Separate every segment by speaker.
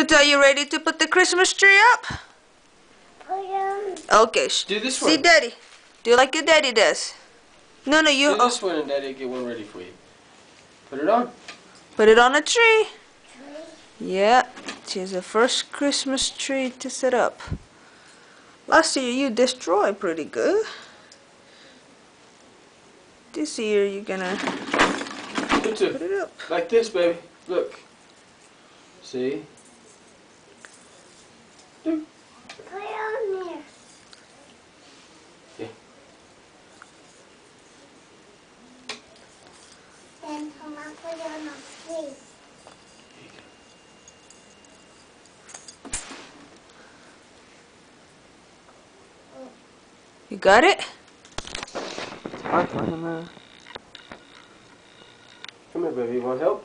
Speaker 1: Tutu, are you ready to put the Christmas tree up? Okay.
Speaker 2: Do this one.
Speaker 1: See Daddy. Do like your daddy does. No, you.
Speaker 2: Do this one and Daddy will get one ready for you. Put it on.
Speaker 1: Put it on a tree. Yeah. Here's the first Christmas tree to set up. Last year you destroyed pretty good. This year you're gonna put it up.
Speaker 2: Like this, baby. Look. See?
Speaker 3: Put it on there.
Speaker 2: Yeah.
Speaker 3: Then Mama put it on the tree.
Speaker 1: You got it?
Speaker 2: Come here, baby. You want help?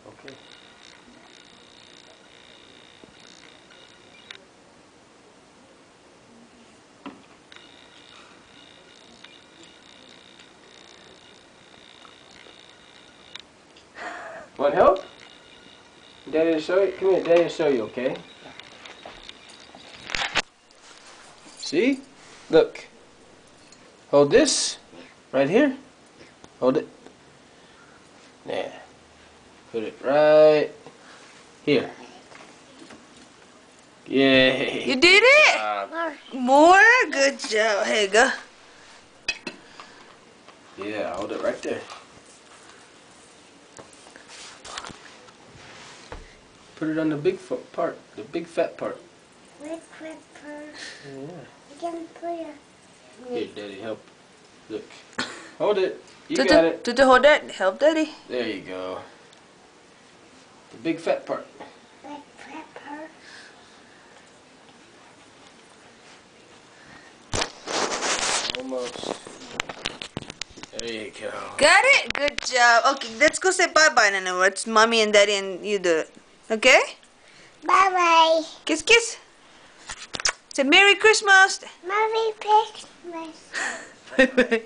Speaker 2: Okay. Want help? Daddy will show you. Come here, Daddy will show you, okay? See? Look. Hold this right here. Hold it. There. Put it right here. Yay.
Speaker 1: You did it? More? Good job. Here you go.
Speaker 2: Yeah, hold it right there. Put it on the big part, the big fat part.
Speaker 3: Red pepper.
Speaker 2: Yeah.
Speaker 3: Again, put it.
Speaker 2: Here, Daddy, help. Look. Hold it. You
Speaker 1: Tutu,
Speaker 2: got it.
Speaker 1: Tutu, hold that. Help Daddy.
Speaker 2: There you go. The big fat part.
Speaker 3: Red pepper.
Speaker 2: Almost. There you go.
Speaker 1: Got it? Good job. Okay, let's go say bye-bye now. It's Mommy and Daddy and you do it. Okay?
Speaker 3: Bye-bye.
Speaker 1: Kiss, kiss. Say Merry Christmas.
Speaker 3: Merry Christmas.
Speaker 1: Bye-bye.